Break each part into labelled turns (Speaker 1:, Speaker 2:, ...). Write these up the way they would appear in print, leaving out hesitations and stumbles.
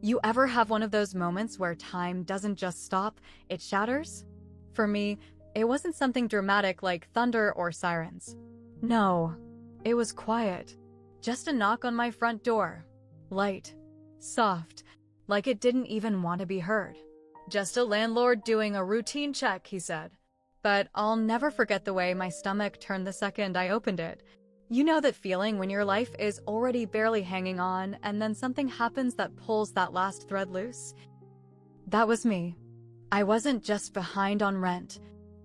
Speaker 1: You ever have one of those moments where time doesn't just stop, it shatters? For me, it wasn't something dramatic like thunder or sirens. No, it was quiet. Just a knock on my front door. Light. Soft. Like it didn't even want to be heard. Just a landlord doing a routine check, he said. But I'll never forget the way my stomach turned the second I opened it. You know that feeling when your life is already barely hanging on and then something happens that pulls that last thread loose? That was me. I wasn't just behind on rent.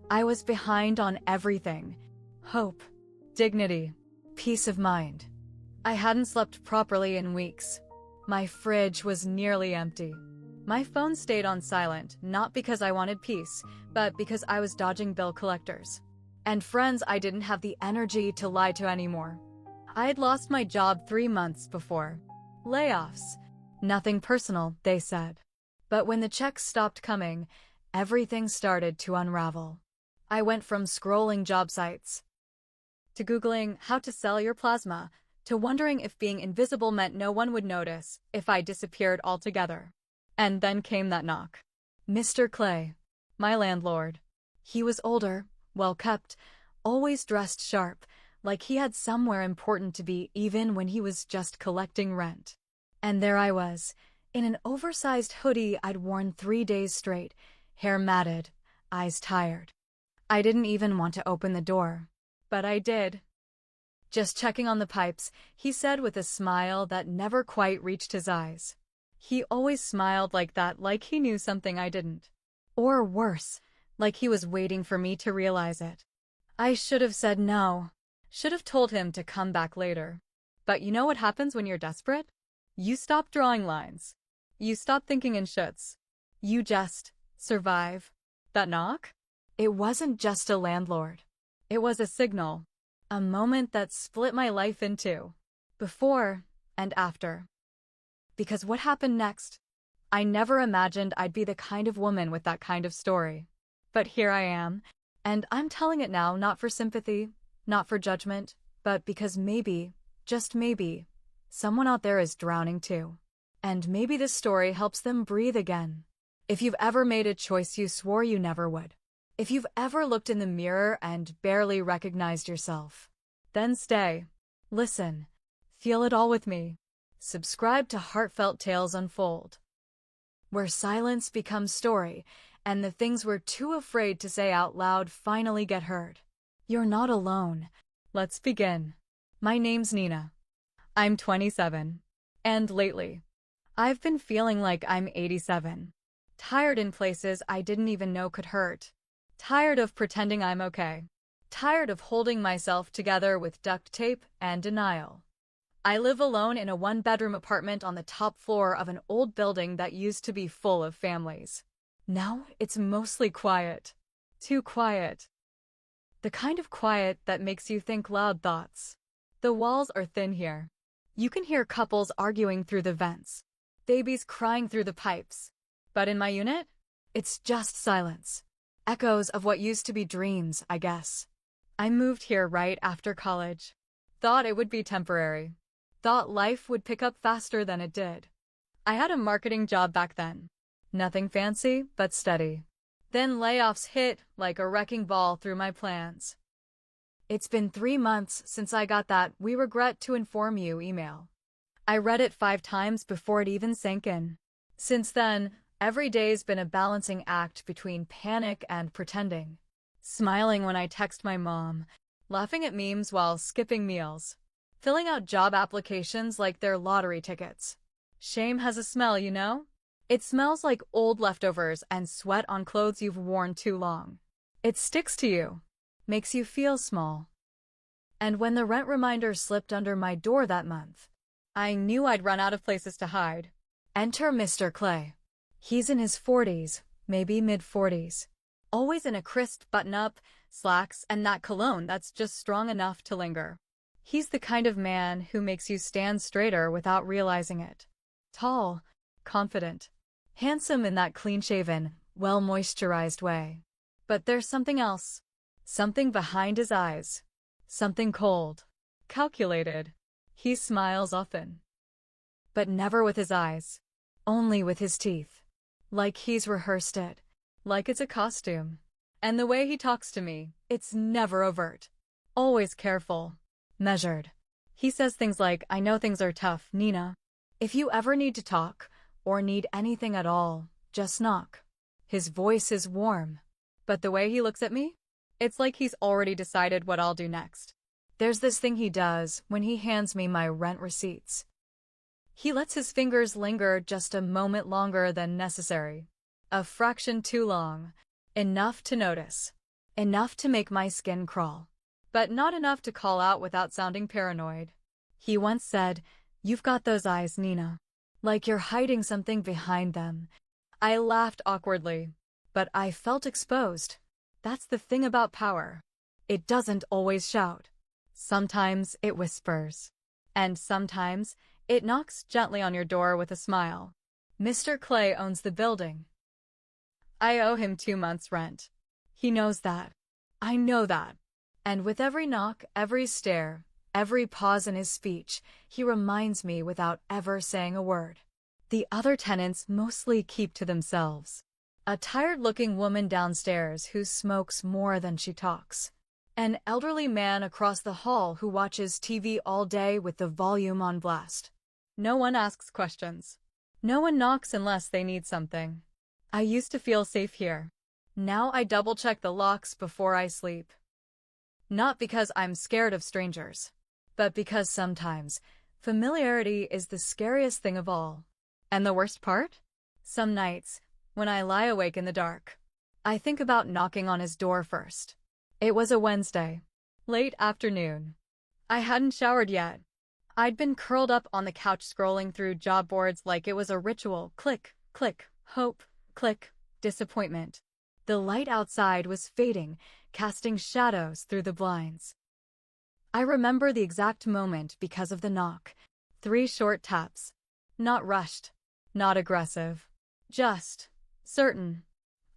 Speaker 1: I was behind on everything. Hope, dignity, peace of mind. I hadn't slept properly in weeks. My fridge was nearly empty. My phone stayed on silent, not because I wanted peace, but because I was dodging bill collectors. And friends I didn't have the energy to lie to anymore. I had lost my job 3 months before. Layoffs. Nothing personal, they said. But when the checks stopped coming, everything started to unravel. I went from scrolling job sites to Googling how to sell your plasma, to wondering if being invisible meant no one would notice if I disappeared altogether. And then came that knock. Mr. Clay, my landlord. He was older, well-kept, always dressed sharp, like he had somewhere important to be even when he was just collecting rent. And there I was, in an oversized hoodie I'd worn 3 days straight, hair matted, eyes tired. I didn't even want to open the door. But I did. Just checking on the pipes, he said with a smile that never quite reached his eyes. He always smiled like that, like he knew something I didn't. Or worse, like he was waiting for me to realize it. I should have said no. Should have told him to come back later. But you know what happens when you're desperate? You stop drawing lines. You stop thinking in shoulds. You just survive. That knock? It wasn't just a landlord. It was a signal. A moment that split my life in two. Before and after. Because what happened next? I never imagined I'd be the kind of woman with that kind of story. But here I am, and I'm telling it now not for sympathy, not for judgment, but because maybe, just maybe, someone out there is drowning too. And maybe this story helps them breathe again. If you've ever made a choice you swore you never would. If you've ever looked in the mirror and barely recognized yourself, then stay. Listen. Feel it all with me. Subscribe to Heartfelt Tales Unfold, where silence becomes story, and the things we're too afraid to say out loud finally get heard. You're not alone. Let's begin. My name's Nina. I'm 27. And lately, I've been feeling like I'm 87. Tired in places I didn't even know could hurt. Tired of pretending I'm okay. Tired of holding myself together with duct tape and denial. I live alone in a 1-bedroom apartment on the top floor of an old building that used to be full of families. Now it's mostly quiet. Too quiet. The kind of quiet that makes you think loud thoughts. The walls are thin here. You can hear couples arguing through the vents. Babies crying through the pipes. But in my unit, it's just silence. Echoes of what used to be dreams, I guess. I moved here right after college. Thought it would be temporary. Thought life would pick up faster than it did. I had a marketing job back then. Nothing fancy, but steady. Then layoffs hit like a wrecking ball through my plans. It's been 3 months since I got that "we regret to inform you" email. I read it 5 times before it even sank in. Since then, every day's been a balancing act between panic and pretending. Smiling when I text my mom, laughing at memes while skipping meals. Filling out job applications like they're lottery tickets. Shame has a smell, you know? It smells like old leftovers and sweat on clothes you've worn too long. It sticks to you. Makes you feel small. And when the rent reminder slipped under my door that month, I knew I'd run out of places to hide. Enter Mr. Clay. He's in his 40s, maybe mid-40s. Always in a crisp button-up, slacks, and that cologne that's just strong enough to linger. He's the kind of man who makes you stand straighter without realizing it. Tall, confident, handsome in that clean-shaven, well-moisturized way. But there's something else. Something behind his eyes. Something cold. Calculated. He smiles often. But never with his eyes. only with his teeth. Like he's rehearsed it. Like it's a costume. And the way he talks to me, it's never overt. Always careful. Measured. He says things like, I know things are tough, Nina. If you ever need to talk, or need anything at all, just knock. His voice is warm. But the way he looks at me? It's like he's already decided what I'll do next. There's this thing he does when he hands me my rent receipts. He lets his fingers linger just a moment longer than necessary. A fraction too long. Enough to notice. Enough to make my skin crawl. But not enough to call out without sounding paranoid. He once said, "You've got those eyes, Nina. Like you're hiding something behind them." I laughed awkwardly, but I felt exposed. That's the thing about power. It doesn't always shout. Sometimes it whispers. And sometimes it knocks gently on your door with a smile. Mr. Clay owns the building. I owe him 2 months' rent. He knows that. I know that. And with every knock, every stare, every pause in his speech, he reminds me without ever saying a word. The other tenants mostly keep to themselves. A tired-looking woman downstairs who smokes more than she talks. An elderly man across the hall who watches TV all day with the volume on blast. No one asks questions. No one knocks unless they need something. I used to feel safe here. Now I double-check the locks before I sleep. Not because I'm scared of strangers, but because sometimes familiarity is the scariest thing of all. And the worst part? Some nights, when I lie awake in the dark, I think about knocking on his door first. It was a Wednesday, late afternoon. I hadn't showered yet. I'd been curled up on the couch scrolling through job boards like it was a ritual. Click, click, hope, click, disappointment. The light outside was fading, casting shadows through the blinds. I remember the exact moment because of the knock. 3 short taps. Not rushed. Not aggressive. Just certain.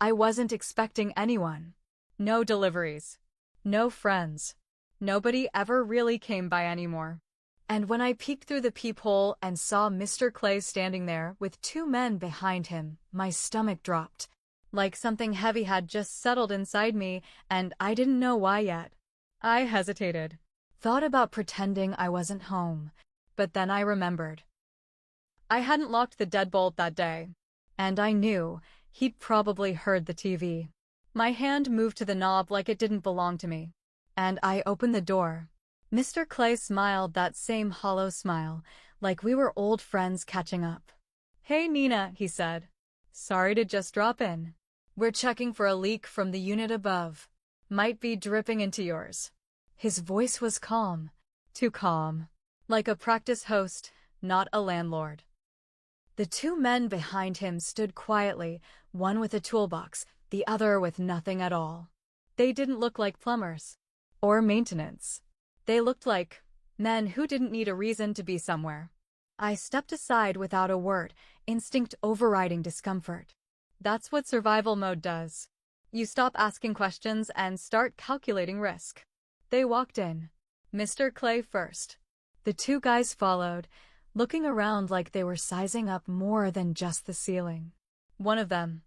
Speaker 1: I wasn't expecting anyone. No deliveries. No friends. Nobody ever really came by anymore. And when I peeked through the peephole and saw Mr. Clay standing there with 2 men behind him, my stomach dropped. Like something heavy had just settled inside me, and I didn't know why yet. I hesitated. Thought about pretending I wasn't home. But then I remembered. I hadn't locked the deadbolt that day. And I knew he'd probably heard the TV. My hand moved to the knob like it didn't belong to me. And I opened the door. Mr. Clay smiled, that same hollow smile, like we were old friends catching up. "Hey, Nina," he said. "Sorry to just drop in. We're checking for a leak from the unit above. Might be dripping into yours." His voice was calm. Too calm. Like a practice host, not a landlord. The 2 men behind him stood quietly, one with a toolbox, the other with nothing at all. They didn't look like plumbers. Or maintenance. They looked like men who didn't need a reason to be somewhere. I stepped aside without a word, instinct overriding discomfort. That's what survival mode does. You stop asking questions and start calculating risk. They walked in. Mr. Clay first. The 2 guys followed, looking around like they were sizing up more than just the ceiling. One of them,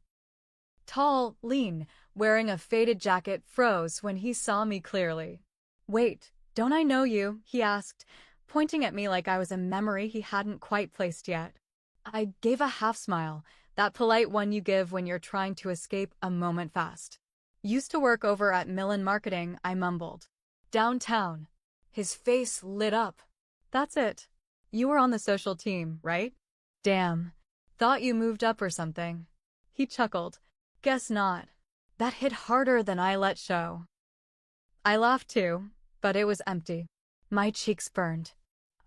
Speaker 1: tall, lean, wearing a faded jacket, froze when he saw me clearly. "Wait, don't I know you?" he asked, pointing at me like I was a memory he hadn't quite placed yet. I gave a half smile, that polite one you give when you're trying to escape a moment fast. "Used to work over at Millen Marketing," I mumbled. "Downtown." His face lit up. "That's it. You were on the social team, right? Damn. Thought you moved up or something." He chuckled. "Guess not." That hit harder than I let show. I laughed too, but it was empty. My cheeks burned.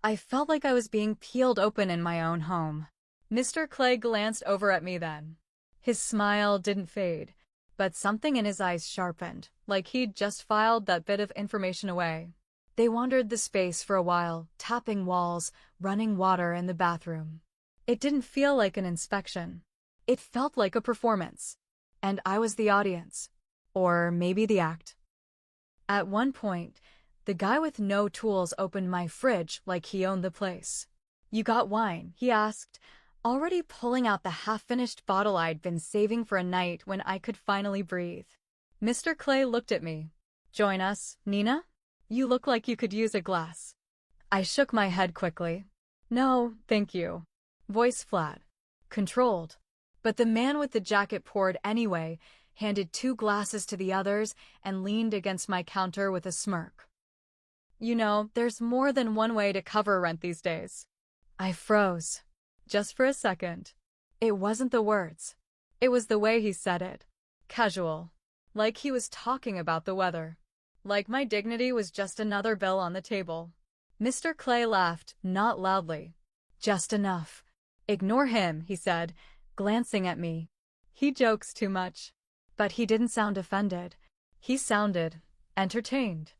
Speaker 1: I felt like I was being peeled open in my own home. Mr. Clay glanced over at me then. His smile didn't fade, but something in his eyes sharpened, like he'd just filed that bit of information away. They wandered the space for a while, tapping walls, running water in the bathroom. It didn't feel like an inspection. It felt like a performance. And I was the audience. Or maybe the act. At one point, the guy with no tools opened my fridge like he owned the place. "You got wine?" he asked, already pulling out the half-finished bottle I'd been saving for a night when I could finally breathe. Mr. Clay looked at me. "Join us, Nina? You look like you could use a glass." I shook my head quickly. "No, thank you." Voice flat. Controlled. But the man with the jacket poured anyway, handed 2 glasses to the others, and leaned against my counter with a smirk. "You know, there's more than one way to cover rent these days." I froze. Just for a second. It wasn't the words. It was the way he said it. Casual. Like he was talking about the weather. Like my dignity was just another bill on the table. Mr. Clay laughed, not loudly. "Just enough." "Ignore him," he said, glancing at me. "He jokes too much." But he didn't sound offended. He sounded entertained.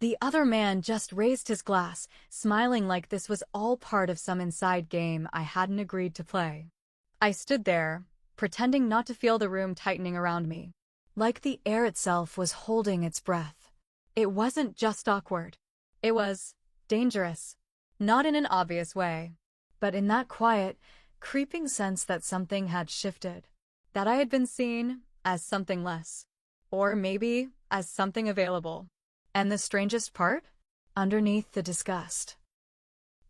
Speaker 1: The other man just raised his glass, smiling like this was all part of some inside game I hadn't agreed to play. I stood there, pretending not to feel the room tightening around me. Like the air itself was holding its breath. It wasn't just awkward. It was dangerous. Not in an obvious way, but in that quiet, creeping sense that something had shifted. That I had been seen as something less. Or maybe as something available. And the strangest part? Underneath the disgust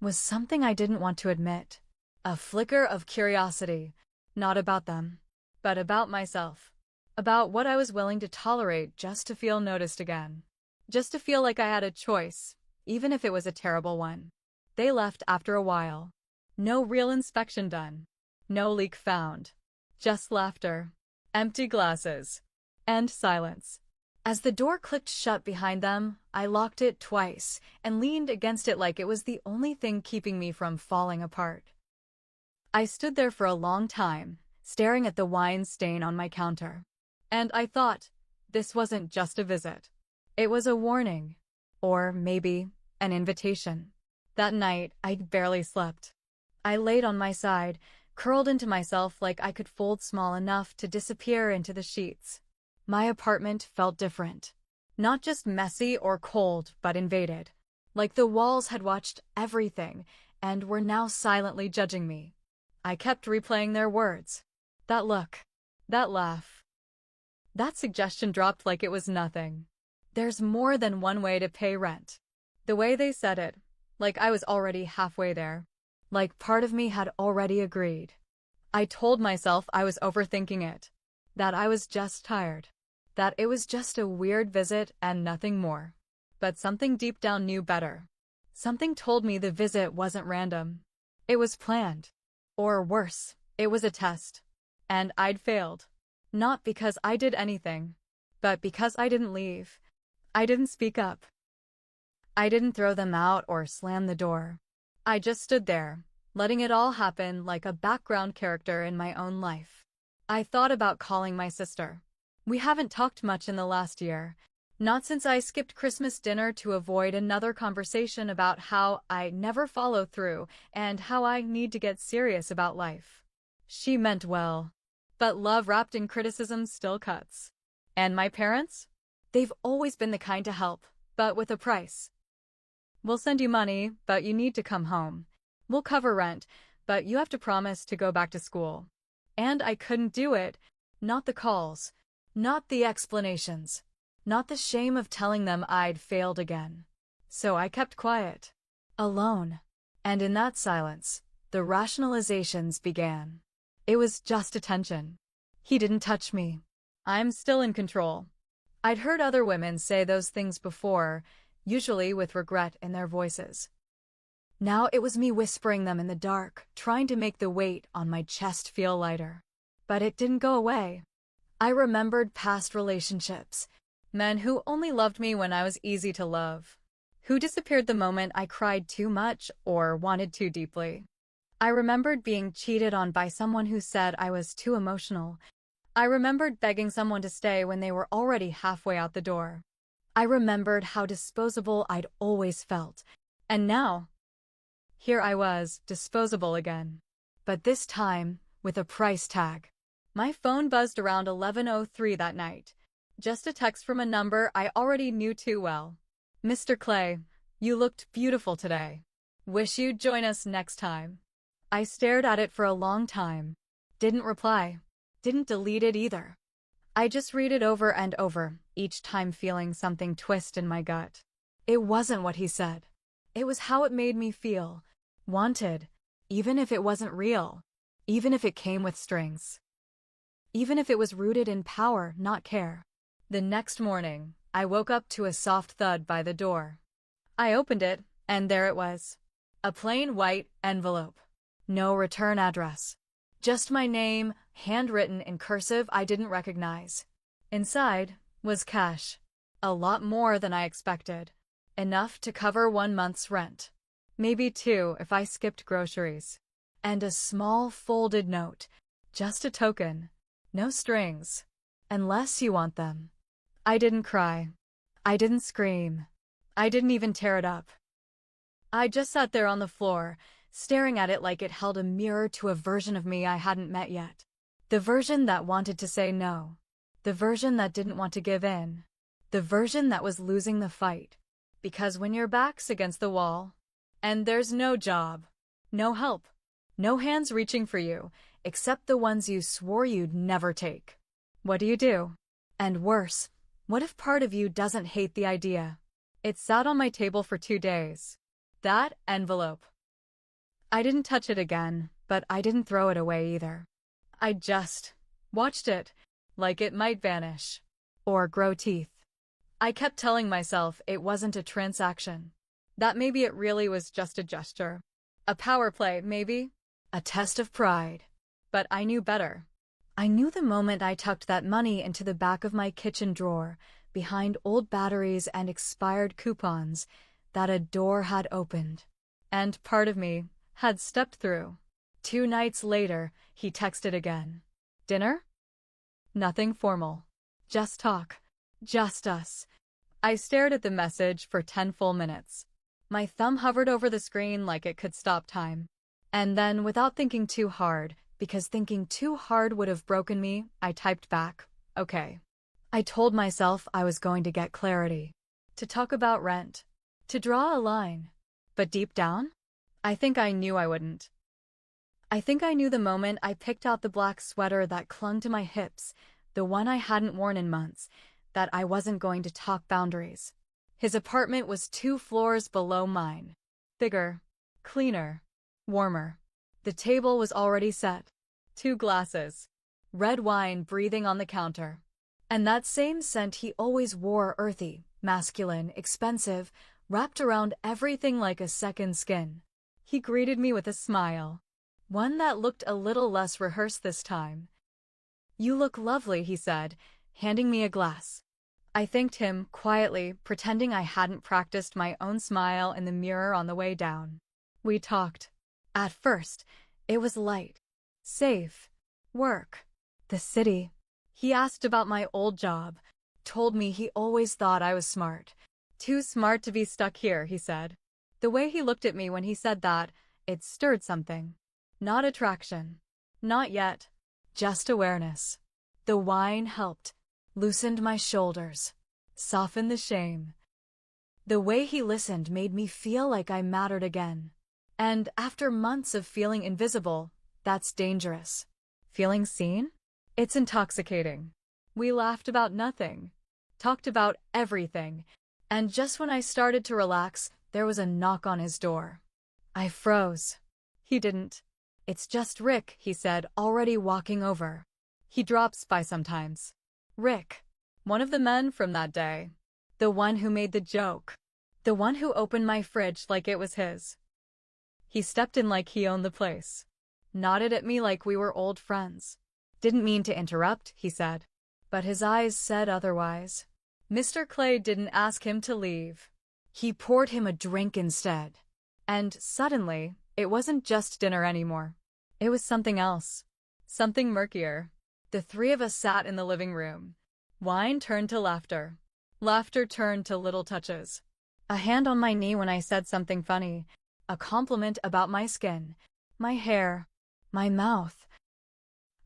Speaker 1: was something I didn't want to admit. A flicker of curiosity, not about them, but about myself. About what I was willing to tolerate just to feel noticed again. Just to feel like I had a choice, even if it was a terrible one. They left after a while. No real inspection done. No leak found. Just laughter. Empty glasses. And silence. As the door clicked shut behind them, I locked it twice and leaned against it like it was the only thing keeping me from falling apart. I stood there for a long time, staring at the wine stain on my counter. And I thought, this wasn't just a visit. It was a warning. Or maybe an invitation. That night, I'd barely slept. I laid on my side, curled into myself like I could fold small enough to disappear into the sheets. My apartment felt different. Not just messy or cold, but invaded. Like the walls had watched everything and were now silently judging me. I kept replaying their words. That look. That laugh. That suggestion dropped like it was nothing. There's more than one way to pay rent. The way they said it, like I was already halfway there. Like part of me had already agreed. I told myself I was overthinking it. That I was just tired. That it was just a weird visit and nothing more. But something deep down knew better. Something told me the visit wasn't random. It was planned. Or worse, it was a test. And I'd failed. Not because I did anything, but because I didn't leave. I didn't speak up. I didn't throw them out or slam the door. I just stood there, letting it all happen like a background character in my own life. I thought about calling my sister. We haven't talked much in the last year. Not since I skipped Christmas dinner to avoid another conversation about how I never follow through and how I need to get serious about life. She meant well. But love wrapped in criticism still cuts. And my parents? They've always been the kind to help, but with a price. "We'll send you money, but you need to come home. We'll cover rent, but you have to promise to go back to school." And I couldn't do it. Not the calls. Not the explanations. Not the shame of telling them I'd failed again. So I kept quiet. Alone. And in that silence, the rationalizations began. It was just attention. He didn't touch me. I'm still in control. I'd heard other women say those things before, usually with regret in their voices. Now it was me whispering them in the dark, trying to make the weight on my chest feel lighter. But it didn't go away. I remembered past relationships. Men who only loved me when I was easy to love. Who disappeared the moment I cried too much or wanted too deeply. I remembered being cheated on by someone who said I was too emotional. I remembered begging someone to stay when they were already halfway out the door. I remembered how disposable I'd always felt. And now, here I was, disposable again. But this time, with a price tag. My phone buzzed around 11:03 that night. Just a text from a number I already knew too well. "Mr. Clay, you looked beautiful today. Wish you'd join us next time." I stared at it for a long time. Didn't reply. Didn't delete it either. I just read it over and over, each time feeling something twist in my gut. It wasn't what he said. It was how it made me feel. Wanted. Even if it wasn't real. Even if it came with strings. Even if it was rooted in power, not care. The next morning, I woke up to a soft thud by the door. I opened it, and there it was. A plain white envelope. No return address. Just my name, handwritten in cursive I didn't recognize. Inside was cash. A lot more than I expected. Enough to cover 1 month's rent. Maybe 2 if I skipped groceries. And a small folded note. Just a token. No strings. Unless you want them. I didn't cry. I didn't scream. I didn't even tear it up. I just sat there on the floor, staring at it like it held a mirror to a version of me I hadn't met yet. The version that wanted to say no. The version that didn't want to give in. The version that was losing the fight. Because when your back's against the wall, and there's no job, no help, no hands reaching for you, except the ones you swore you'd never take. What do? And worse, what if part of you doesn't hate the idea? It sat on my table for 2 days. That envelope. I didn't touch it again, but I didn't throw it away either. I just watched it, like it might vanish. Or grow teeth. I kept telling myself it wasn't a transaction. That maybe it really was just a gesture. A power play, maybe. A test of pride. But I knew better. I knew the moment I tucked that money into the back of my kitchen drawer, behind old batteries and expired coupons, that a door had opened. And part of me had stepped through. 2 nights later, he texted again. Dinner? Nothing formal. Just talk. Just us. I stared at the message for 10 full minutes. My thumb hovered over the screen like it could stop time. And then, without thinking too hard, because thinking too hard would have broken me, I typed back, okay. I told myself I was going to get clarity. To talk about rent. To draw a line. But deep down, I think I knew I wouldn't. I think I knew the moment I picked out the black sweater that clung to my hips, the one I hadn't worn in months, that I wasn't going to talk boundaries. His apartment was 2 floors below mine. Bigger, cleaner, warmer. The table was already set. 2 glasses. Red wine breathing on the counter. And that same scent he always wore, earthy, masculine, expensive, wrapped around everything like a second skin. He greeted me with a smile. One that looked a little less rehearsed this time. You look lovely, he said, handing me a glass. I thanked him, quietly, pretending I hadn't practiced my own smile in the mirror on the way down. We talked. At first, it was light. Safe. Work. The city. He asked about my old job. Told me he always thought I was smart. Too smart to be stuck here, he said. The way he looked at me when he said that, it stirred something. Not attraction. Not yet. Just awareness. The wine helped. Loosened my shoulders. Softened the shame. The way he listened made me feel like I mattered again. And after months of feeling invisible, that's dangerous. Feeling seen? It's intoxicating. We laughed about nothing. Talked about everything. And just when I started to relax, there was a knock on his door. I froze. He didn't. It's just Rick, he said, already walking over. He drops by sometimes. Rick. One of the men from that day. The one who made the joke. The one who opened my fridge like it was his. He stepped in like he owned the place. Nodded at me like we were old friends. Didn't mean to interrupt, he said. But his eyes said otherwise. Mr. Clay didn't ask him to leave. He poured him a drink instead. And suddenly, it wasn't just dinner anymore. It was something else. Something murkier. The 3 of us sat in the living room. Wine turned to laughter. Laughter turned to little touches. A hand on my knee when I said something funny. A compliment about my skin. My hair. My mouth.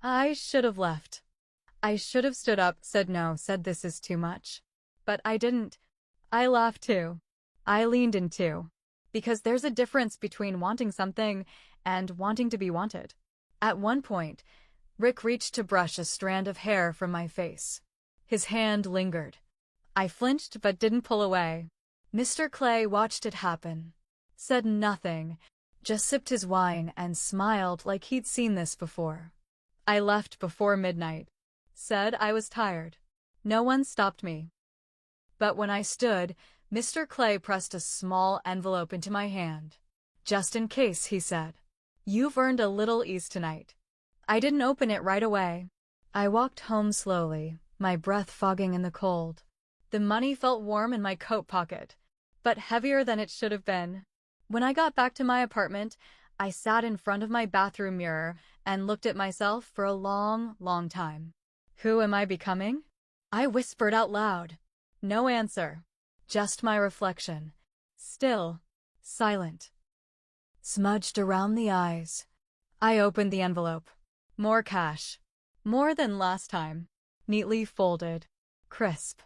Speaker 1: I should have left. I should have stood up, said no, said this is too much. But I didn't. I laughed too. I leaned in too. Because there's a difference between wanting something and wanting to be wanted. At one point, Rick reached to brush a strand of hair from my face. His hand lingered. I flinched but didn't pull away. Mr. Clay watched it happen. Said nothing, just sipped his wine and smiled like he'd seen this before. I left before midnight. Said I was tired. No one stopped me. But when I stood, Mr. Clay pressed a small envelope into my hand. Just in case, he said. You've earned a little ease tonight. I didn't open it right away. I walked home slowly, my breath fogging in the cold. The money felt warm in my coat pocket, but heavier than it should have been. When I got back to my apartment, I sat in front of my bathroom mirror and looked at myself for a long, long time. Who am I becoming? I whispered out loud. No answer. Just my reflection. Still, silent. Smudged around the eyes. I opened the envelope. More cash. More than last time. Neatly folded. Crisp.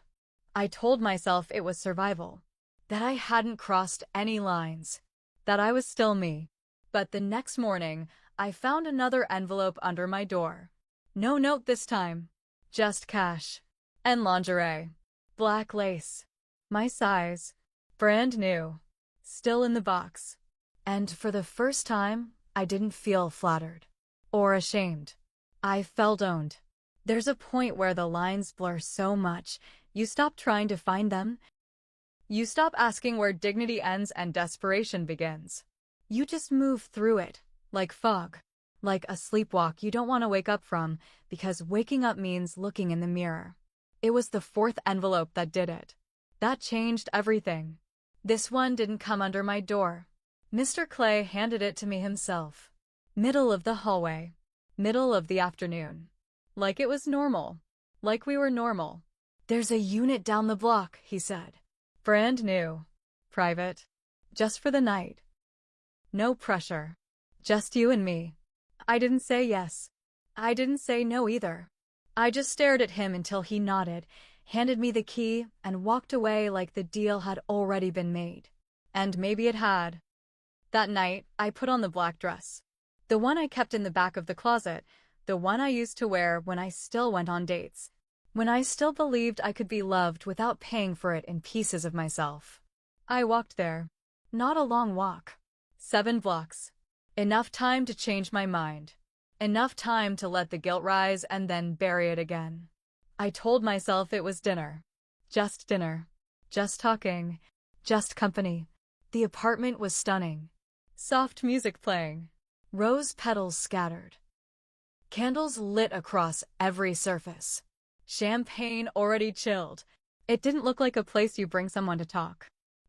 Speaker 1: I told myself it was survival. That I hadn't crossed any lines. That I was still me. But the next morning, I found another envelope under my door. No note this time. Just cash. And lingerie. Black lace. My size. Brand new. Still in the box. And for the first time, I didn't feel flattered. Or ashamed. I felt owned. There's a point where the lines blur so much, you stop trying to find them. You stop asking where dignity ends and desperation begins. You just move through it, like fog. Like a sleepwalk you don't want to wake up from, because waking up means looking in the mirror. It was the fourth envelope that did it. That changed everything. This one didn't come under my door. Mr. Clay handed it to me himself. Middle of the hallway. Middle of the afternoon. Like it was normal. Like we were normal. There's a unit down the block, he said. Brand new. Private. Just for the night. No pressure. Just you and me. I didn't say yes. I didn't say no either. I just stared at him until he nodded, handed me the key, and walked away like the deal had already been made. And maybe it had. That night, I put on the black dress. The one I kept in the back of the closet, the one I used to wear when I still went on dates. When I still believed I could be loved without paying for it in pieces of myself. I walked there. Not a long walk. 7 blocks. Enough time to change my mind. Enough time to let the guilt rise and then bury it again. I told myself it was dinner. Just dinner. Just talking. Just company. The apartment was stunning. Soft music playing. Rose petals scattered. Candles lit across every surface. Champagne already chilled. It didn't look like a place you bring someone to talk.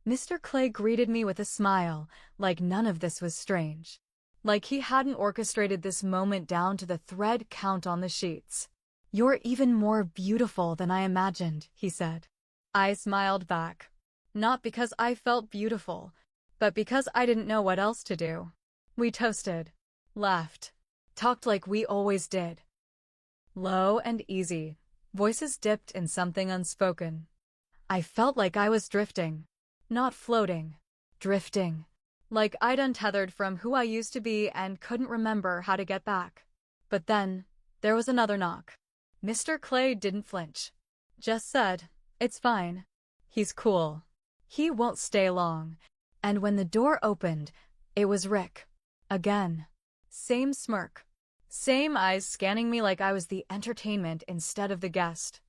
Speaker 1: Mr. Clay greeted me with a smile, like none of this was strange. Like he hadn't orchestrated this moment down to the thread count on the sheets. You're even more beautiful than I imagined, he said. I smiled back. Not because I felt beautiful, but because I didn't know what else to do. We toasted. Laughed. Talked like we always did. Low and easy. Voices dipped in something unspoken. I felt like I was drifting. Not floating. Drifting. Like I'd untethered from who I used to be and couldn't remember how to get back. But then, there was another knock. Mr. Clay didn't flinch. Just said, "It's fine. He's cool. He won't stay long." And when the door opened, it was Rick. Again. Same smirk. Same eyes scanning me like I was the entertainment instead of the guest.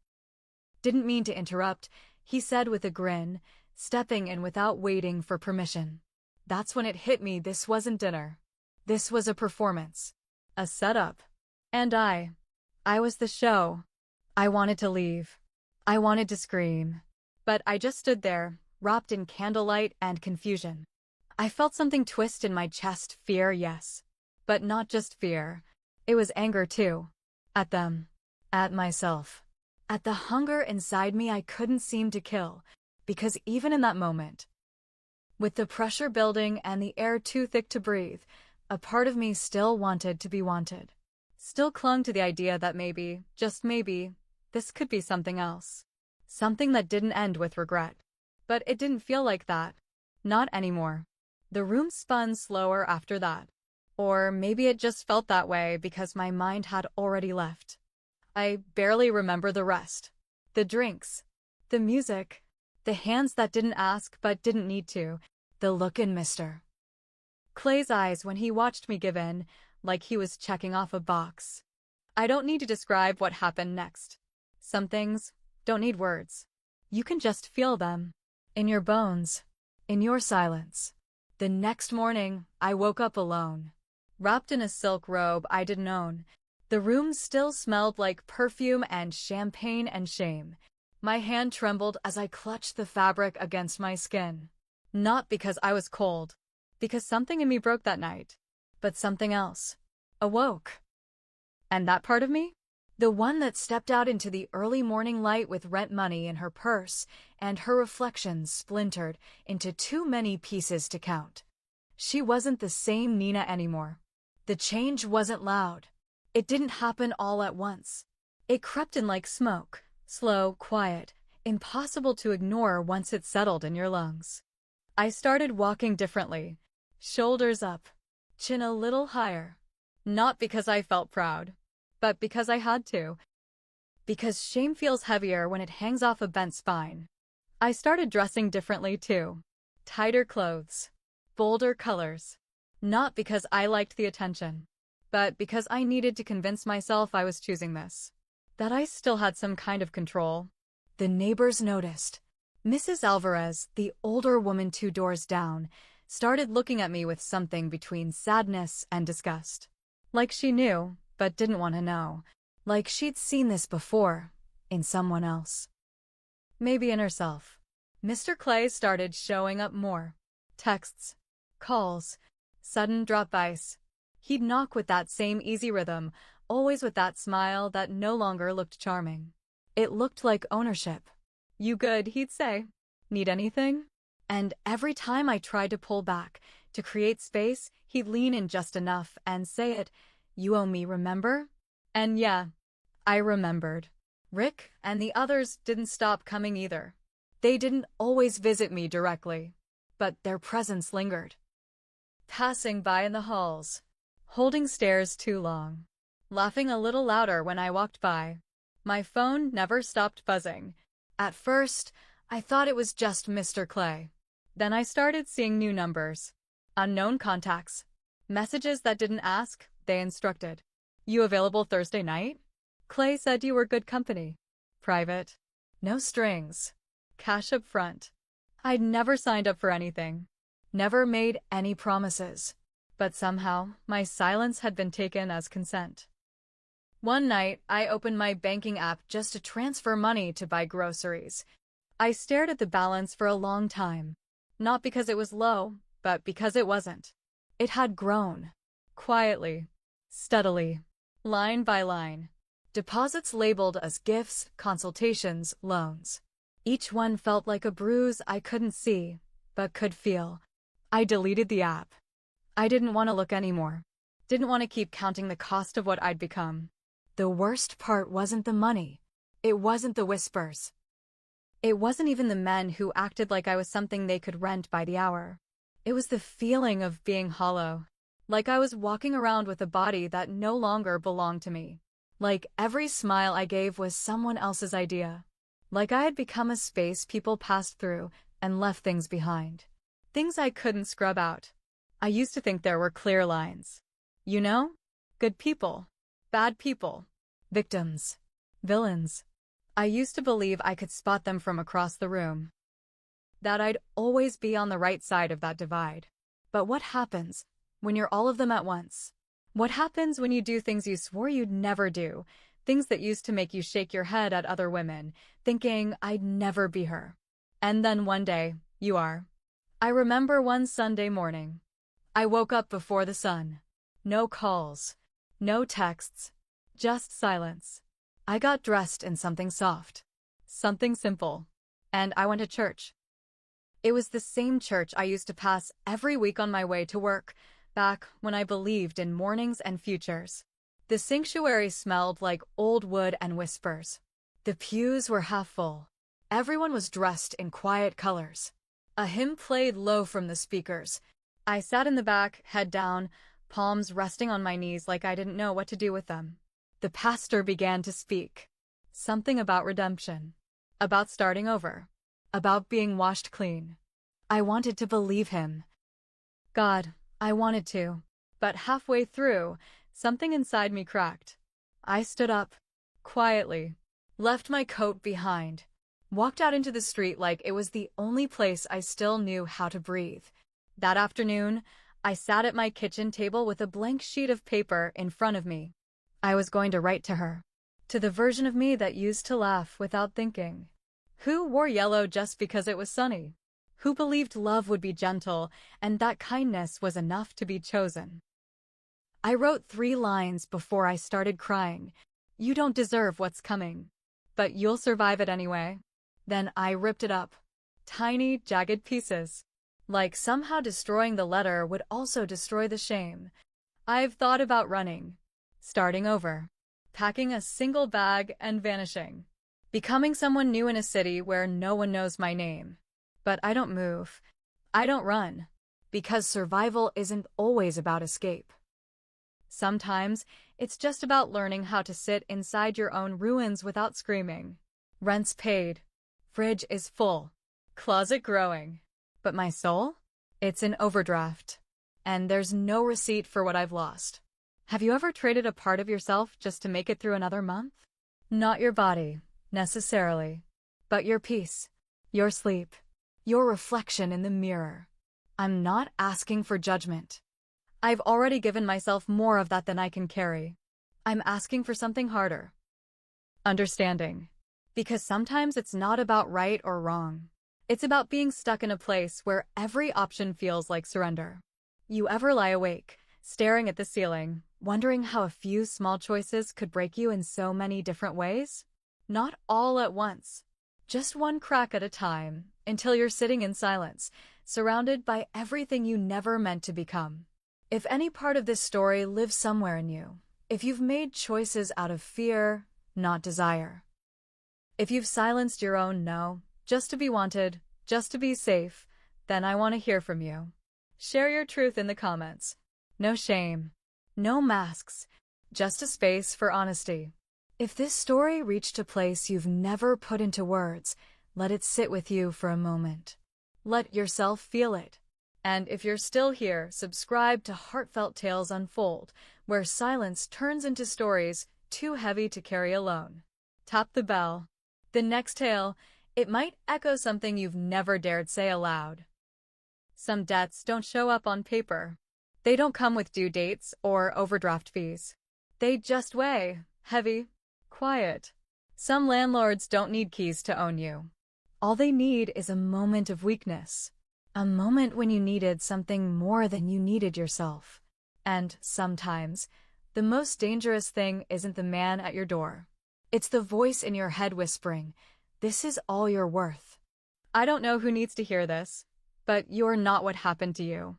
Speaker 1: "Didn't mean to interrupt," he said with a grin, stepping in without waiting for permission. That's when it hit me this wasn't dinner. This was a performance. A setup. And I was the show. I wanted to leave. I wanted to scream. But I just stood there, wrapped in candlelight and confusion. I felt something twist in my chest, fear, yes. But not just fear. It was anger too. At them. At myself. At the hunger inside me I couldn't seem to kill. Because even in that moment, with the pressure building and the air too thick to breathe, a part of me still wanted to be wanted. Still clung to the idea that maybe, just maybe, this could be something else. Something that didn't end with regret. But it didn't feel like that. Not anymore. The room spun slower after that. Or maybe it just felt that way because my mind had already left. I barely remember the rest. The drinks, the music, the hands that didn't ask but didn't need to, the look in Mr. Clay's eyes when he watched me give in, like he was checking off a box. I don't need to describe what happened next. Some things don't need words. You can just feel them. In your bones. In your silence. The next morning, I woke up alone. Wrapped in a silk robe I didn't own. The room still smelled like perfume and champagne and shame. My hand trembled as I clutched the fabric against my skin. Not because I was cold. Because something in me broke that night. But something else awoke. And that part of me? The one that stepped out into the early morning light with rent money in her purse and her reflections splintered into too many pieces to count. She wasn't the same Nina anymore. The change wasn't loud. It didn't happen all at once. It crept in like smoke, slow, quiet, impossible to ignore once it settled in your lungs. I started walking differently, shoulders up, chin a little higher. Not because I felt proud, but because I had to. Because shame feels heavier when it hangs off a bent spine. I started dressing differently too. Tighter clothes, bolder colors. Not because I liked the attention, but because I needed to convince myself I was choosing this. That I still had some kind of control. The neighbors noticed. Mrs. Alvarez, the older woman 2 doors down, started looking at me with something between sadness and disgust. Like she knew, but didn't want to know. Like she'd seen this before, in someone else. Maybe in herself. Mr. Clay started showing up more. Texts, calls, sudden drop-bys. He'd knock with that same easy rhythm, always with that smile that no longer looked charming. It looked like ownership. "You good," he'd say. "Need anything?" And every time I tried to pull back, to create space, he'd lean in just enough and say it, "You owe me, remember?" And yeah, I remembered. Rick and the others didn't stop coming either. They didn't always visit me directly, but their presence lingered. Passing by in the halls, holding stares too long, laughing a little louder when I walked by. My phone never stopped buzzing. At first, I thought it was just Mr. Clay. Then I started seeing new numbers. Unknown contacts. Messages that didn't ask, they instructed. "You available Thursday night? Clay said you were good company." Private. No strings. Cash up front. I'd never signed up for anything. Never made any promises. But somehow, my silence had been taken as consent. One night, I opened my banking app just to transfer money to buy groceries. I stared at the balance for a long time. Not because it was low, but because it wasn't. It had grown. Quietly. Steadily. Line by line. Deposits labeled as gifts, consultations, loans. Each one felt like a bruise I couldn't see, but could feel. I deleted the app. I didn't want to look anymore. Didn't want to keep counting the cost of what I'd become. The worst part wasn't the money. It wasn't the whispers. It wasn't even the men who acted like I was something they could rent by the hour. It was the feeling of being hollow. Like I was walking around with a body that no longer belonged to me. Like every smile I gave was someone else's idea. Like I had become a space people passed through and left things behind. Things I couldn't scrub out. I used to think there were clear lines. You know? Good people. Bad people. Victims. Villains. I used to believe I could spot them from across the room. That I'd always be on the right side of that divide. But what happens when you're all of them at once? What happens when you do things you swore you'd never do? Things that used to make you shake your head at other women, thinking I'd never be her. And then one day, you are. I remember one Sunday morning. I woke up before the sun. No calls. No texts. Just silence. I got dressed in something soft. Something simple. And I went to church. It was the same church I used to pass every week on my way to work, back when I believed in mornings and futures. The sanctuary smelled like old wood and whispers. The pews were half full. Everyone was dressed in quiet colors. A hymn played low from the speakers. I sat in the back, head down, palms resting on my knees like I didn't know what to do with them. The pastor began to speak. Something about redemption. About starting over. About being washed clean. I wanted to believe him. God, I wanted to. But halfway through, something inside me cracked. I stood up, quietly, left my coat behind, walked out into the street like it was the only place I still knew how to breathe. That afternoon, I sat at my kitchen table with a blank sheet of paper in front of me. I was going to write to her. To the version of me that used to laugh without thinking. Who wore yellow just because it was sunny? Who believed love would be gentle and that kindness was enough to be chosen? I wrote 3 lines before I started crying. You don't deserve what's coming, but you'll survive it anyway. Then I ripped it up. Tiny, jagged pieces. Like somehow destroying the letter would also destroy the shame. I've thought about running. Starting over. Packing a single bag and vanishing. Becoming someone new in a city where no one knows my name. But I don't move. I don't run. Because survival isn't always about escape. Sometimes, it's just about learning how to sit inside your own ruins without screaming. Rent's paid. Fridge is full. Closet growing. But my soul? It's in overdraft. And there's no receipt for what I've lost. Have you ever traded a part of yourself just to make it through another month? Not your body, necessarily. But your peace. Your sleep. Your reflection in the mirror. I'm not asking for judgment. I've already given myself more of that than I can carry. I'm asking for something harder. Understanding. Because sometimes it's not about right or wrong. It's about being stuck in a place where every option feels like surrender. You ever lie awake, staring at the ceiling, wondering how a few small choices could break you in so many different ways? Not all at once. Just one crack at a time, until you're sitting in silence, surrounded by everything you never meant to become. If any part of this story lives somewhere in you, if you've made choices out of fear, not desire, if you've silenced your own no, just to be wanted, just to be safe, then I want to hear from you. Share your truth in the comments. No shame, no masks, just a space for honesty. If this story reached a place you've never put into words, let it sit with you for a moment. Let yourself feel it. And if you're still here, subscribe to Heartfelt Tales Unfold, where silence turns into stories too heavy to carry alone. Tap the bell. The next tale, it might echo something you've never dared say aloud. Some debts don't show up on paper. They don't come with due dates or overdraft fees. They just weigh, heavy, quiet. Some landlords don't need keys to own you. All they need is a moment of weakness. A moment when you needed something more than you needed yourself. And sometimes, the most dangerous thing isn't the man at your door. It's the voice in your head whispering, "This is all you're worth." I don't know who needs to hear this, but you're not what happened to you.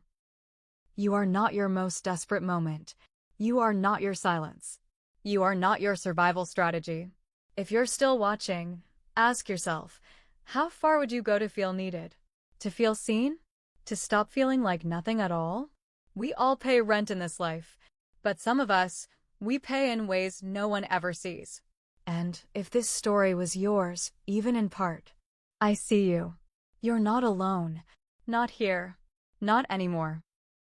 Speaker 1: You are not your most desperate moment. You are not your silence. You are not your survival strategy. If you're still watching, ask yourself, how far would you go to feel needed? To feel seen? To stop feeling like nothing at all? We all pay rent in this life, but some of us, we pay in ways no one ever sees. And if this story was yours, even in part, I see you. You're not alone. Not here. Not anymore.